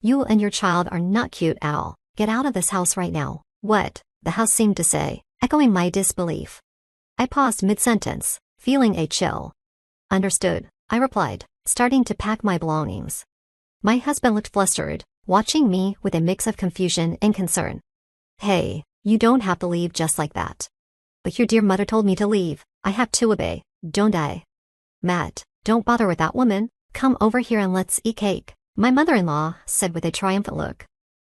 You and your child are not cute at all. Get out of this house right now. What? The house seemed to say, echoing my disbelief. I paused mid-sentence, feeling a chill. Understood, I replied, starting to pack my belongings. My husband looked flustered, watching me with a mix of confusion and concern. Hey, you don't have to leave just like that. But your dear mother told me to leave. I have to obey, don't I? Matt, don't bother with that woman. Come over here and let's eat cake, my mother-in-law said with a triumphant look.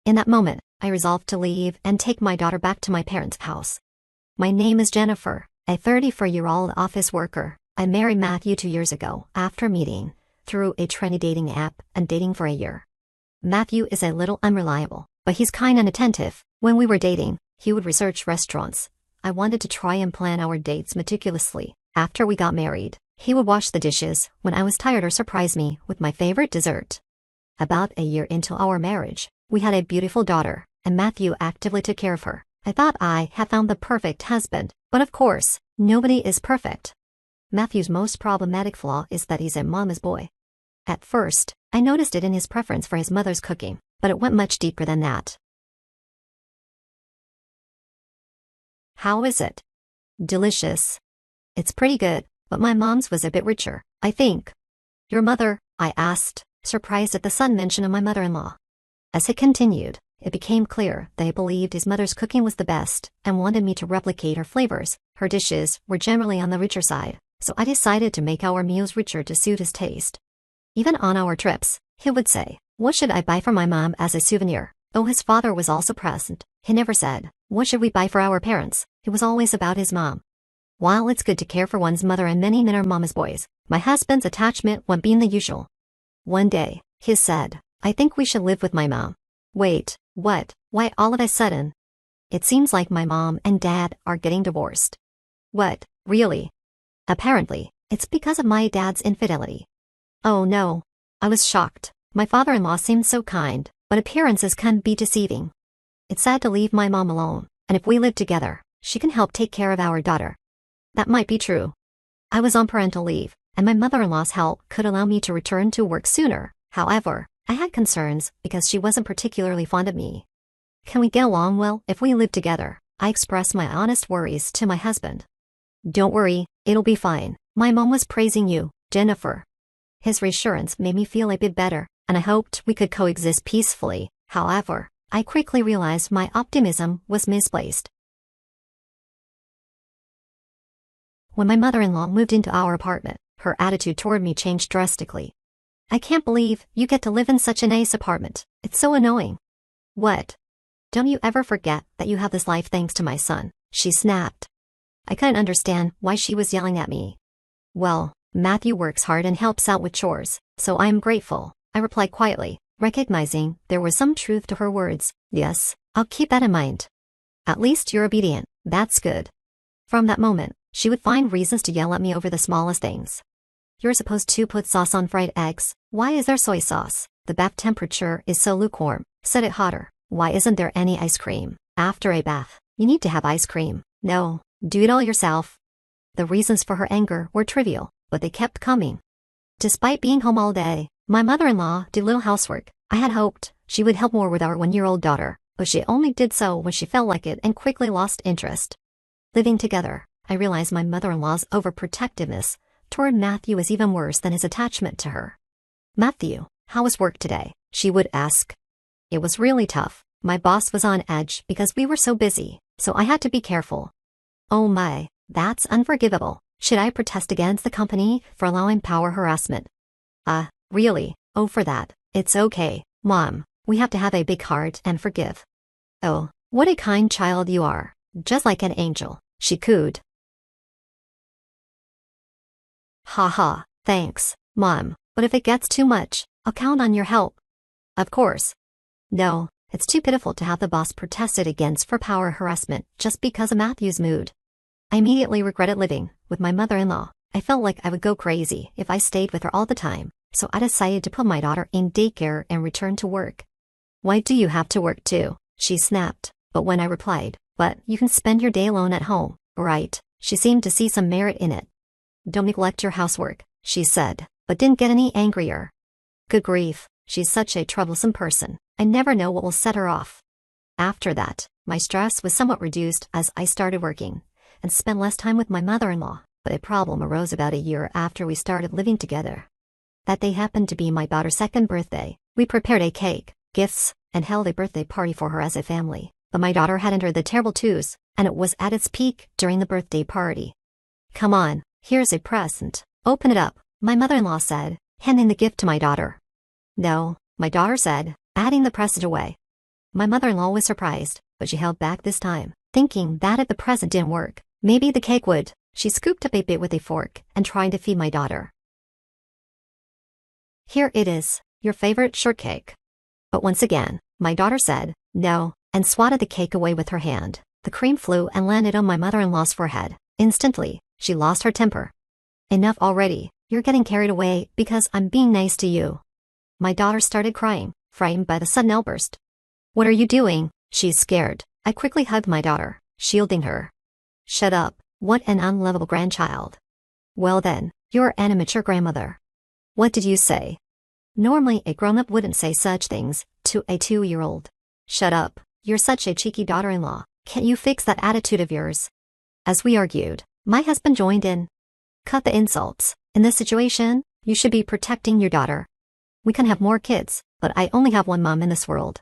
In that moment, I resolved to leave and take my daughter back to my parents' house. My name is Jennifer, a 34-year-old office worker. I married Matthew 2 years ago after meeting through a trendy dating app and dating for a year. Matthew is a little unreliable, but he's kind and attentive. When we were dating, he would research restaurants. I wanted to try and plan our dates meticulously. After we got married, he would wash the dishes when I was tired or surprise me with my favorite dessert. About a year into our marriage, we had a beautiful daughter, and Matthew actively took care of her. I thought I had found the perfect husband, but of course, nobody is perfect. Matthew's most problematic flaw is that he's a mama's boy. At first, I noticed it in his preference for his mother's cooking, but it went much deeper than that. How is it? Delicious. It's pretty good, but my mom's was a bit richer, I think. Your mother? I asked, surprised at the sudden mention of my mother-in-law. As it continued, it became clear that he believed his mother's cooking was the best and wanted me to replicate her flavors. Her dishes were generally on the richer side, so I decided to make our meals richer to suit his taste. Even on our trips, he would say, "What should I buy for my mom as a souvenir?" Though his father was also present, he never said, "What should we buy for our parents?" It was always about his mom. While it's good to care for one's mother and many men are mama's boys, my husband's attachment won't be the usual. One day, he said, "I think we should live with my mom." Wait, what? Why all of a sudden? It seems like my mom and dad are getting divorced. What, really? Apparently, it's because of my dad's infidelity. Oh no. I was shocked. My father-in-law seemed so kind, but appearances can be deceiving. It's sad to leave my mom alone, and if we live together, she can help take care of our daughter. That might be true. I was on parental leave, and my mother-in-law's help could allow me to return to work sooner. However, I had concerns because she wasn't particularly fond of me. Can we get along well if we live together? I expressed my honest worries to my husband. Don't worry, it'll be fine. My mom was praising you, Jennifer. His reassurance made me feel a bit better, and I hoped we could coexist peacefully. However, I quickly realized my optimism was misplaced. When my mother-in-law moved into our apartment, her attitude toward me changed drastically. "I can't believe you get to live in such a nice apartment. It's so annoying." "What? Don't you ever forget that you have this life thanks to my son?" she snapped. I couldn't understand why she was yelling at me. "Well, Matthew works hard and helps out with chores, so I am grateful," I replied quietly, recognizing there was some truth to her words. "Yes, I'll keep that in mind." "At least you're obedient, that's good." From that moment, she would find reasons to yell at me over the smallest things. "You're supposed to put sauce on fried eggs. Why is there soy sauce? The bath temperature is so lukewarm. Set it hotter. Why isn't there any ice cream? After a bath, you need to have ice cream. No, do it all yourself." The reasons for her anger were trivial, but they kept coming. Despite being home all day, my mother-in-law did little housework. I had hoped she would help more with our 1-year-old daughter, but she only did so when she felt like it and quickly lost interest. Living together, I realized my mother-in-law's overprotectiveness toward Matthew is even worse than his attachment to her. "Matthew, how was work today?" she would ask. It was really tough. My boss was on edge because we were so busy, so I had to be careful. Oh my, that's unforgivable. Should I protest against the company for allowing power harassment? Really? Oh, for that. It's okay, Mom. We have to have a big heart and forgive. Oh, what a kind child you are. Just like an angel, she cooed. Haha, thanks, Mom. But if it gets too much, I'll count on your help. Of course. No, it's too pitiful to have the boss protested against for power harassment just because of Matthew's mood. I immediately regretted living with my mother-in-law. I felt like I would go crazy if I stayed with her all the time, so I decided to put my daughter in daycare and return to work. "Why do you have to work too?" she snapped, but when I replied, "But you can spend your day alone at home, right?" she seemed to see some merit in it. "Don't neglect your housework," she said, but didn't get any angrier. Good grief, She's such a troublesome person. I never know what will set her off. After that, my stress was somewhat reduced as I started working and spent less time with my mother-in-law, but a problem arose about a year after we started living together. That day happened to be my daughter's second birthday. We prepared a cake, gifts, and held a birthday party for her as a family, but my daughter had entered the terrible twos, and it was at its peak during the birthday party. "Come on, here's a present. Open it up," my mother-in-law said, handing the gift to my daughter. "No," my daughter said, adding the present away. My mother-in-law was surprised, but she held back this time, thinking that if the present didn't work, maybe the cake would. She scooped up a bit with a fork and tried to feed my daughter. "Here it is, your favorite shortcake." But once again, my daughter said, "No," and swatted the cake away with her hand. The cream flew and landed on my mother-in-law's forehead. Instantly, she lost her temper. "Enough already, you're getting carried away because I'm being nice to you." My daughter started crying, frightened by the sudden outburst. "What are you doing?" She's scared. I quickly hugged my daughter, shielding her. "Shut up, what an unlovable grandchild." "Well then, you're an immature grandmother." "What did you say?" Normally a grown-up wouldn't say such things to a 2-year-old. "Shut up, you're such a cheeky daughter-in-law. Can't you fix that attitude of yours?" As we argued, my husband joined in. "Cut the insults. In this situation, you should be protecting your daughter. We can have more kids, but I only have one mom in this world."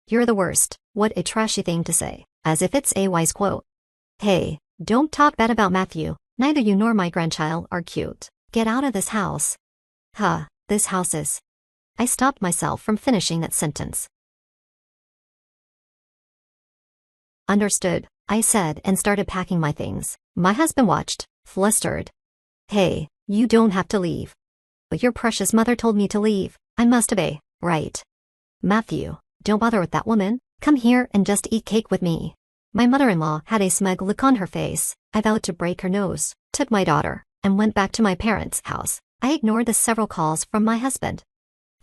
"You're the worst." What a trashy thing to say, as if it's a wise quote. "Hey, don't talk bad about Matthew. Neither you nor my grandchild are cute. Get out of this house." "Huh, this house is." I stopped myself from finishing that sentence. "Understood," I said and started packing my things. My husband watched, flustered. "Hey, you don't have to leave." "But your precious mother told me to leave. I must obey, right?" "Matthew, don't bother with that woman. Come here and just eat cake with me." My mother-in-law had a smug look on her face. I vowed to break her nose, took my daughter, and went back to my parents' house. I ignored the several calls from my husband.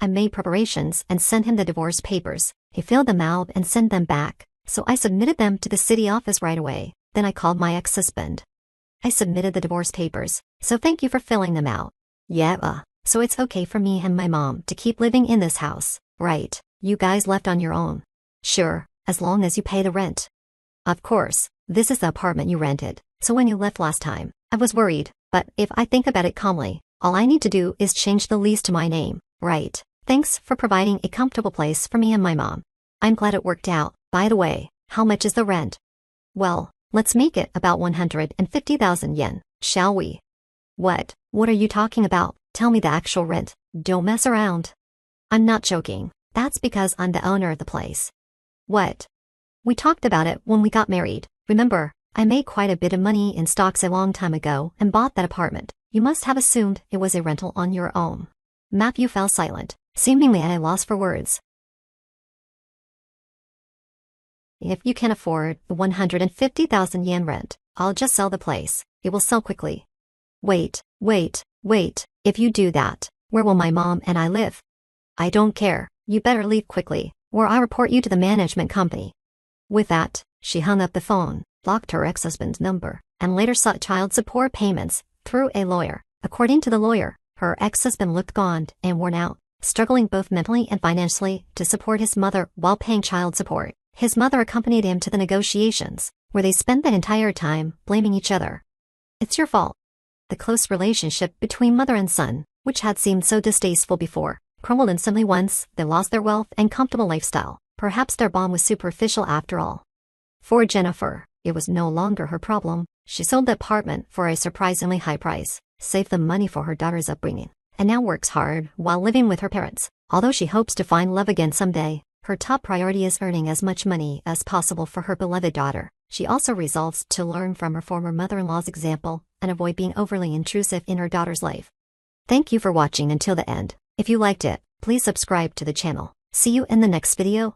I made preparations and sent him the divorce papers. He filled them out and sent them back, so I submitted them to the city office right away. Then I called my ex-husband. "I submitted the divorce papers, so thank you for filling them out." "Yeah, so it's okay for me and my mom to keep living in this house, right? You guys left on your own." "Sure, as long as you pay the rent." "Of course, this is the apartment you rented, so when you left last time, I was worried, but if I think about it calmly, all I need to do is change the lease to my name, right? Thanks for providing a comfortable place for me and my mom. I'm glad it worked out. By the way, how much is the rent?" "Well, let's make it about 150,000 yen, shall we?" What are you talking about? Tell me the actual rent. Don't mess around." "I'm not joking. That's because I'm the owner of the place." "What?" "We talked about it when we got married. Remember, I made quite a bit of money in stocks a long time ago and bought that apartment. You must have assumed it was a rental on your own." Matthew fell silent, seemingly at a loss for words. "If you can afford the 150,000 yen rent, I'll just sell the place. It will sell quickly." Wait. If you do that, where will my mom and I live?" "I don't care. You better leave quickly, or I'll report you to the management company." With that, she hung up the phone, blocked her ex-husband's number, and later sought child support payments through a lawyer. According to the lawyer, her ex-husband looked gaunt and worn out, struggling both mentally and financially to support his mother while paying child support. His mother accompanied him to the negotiations, where they spent the entire time blaming each other. "It's your fault." The close relationship between mother and son, which had seemed so distasteful before, crumbled instantly once they lost their wealth and comfortable lifestyle. Perhaps their bond was superficial after all. For Jennifer, it was no longer her problem. She sold the apartment for a surprisingly high price, saved the money for her daughter's upbringing, and now works hard while living with her parents. Although she hopes to find love again someday, her top priority is earning as much money as possible for her beloved daughter. She also resolves to learn from her former mother-in-law's example and avoid being overly intrusive in her daughter's life. Thank you for watching until the end. If you liked it, please subscribe to the channel. See you in the next video.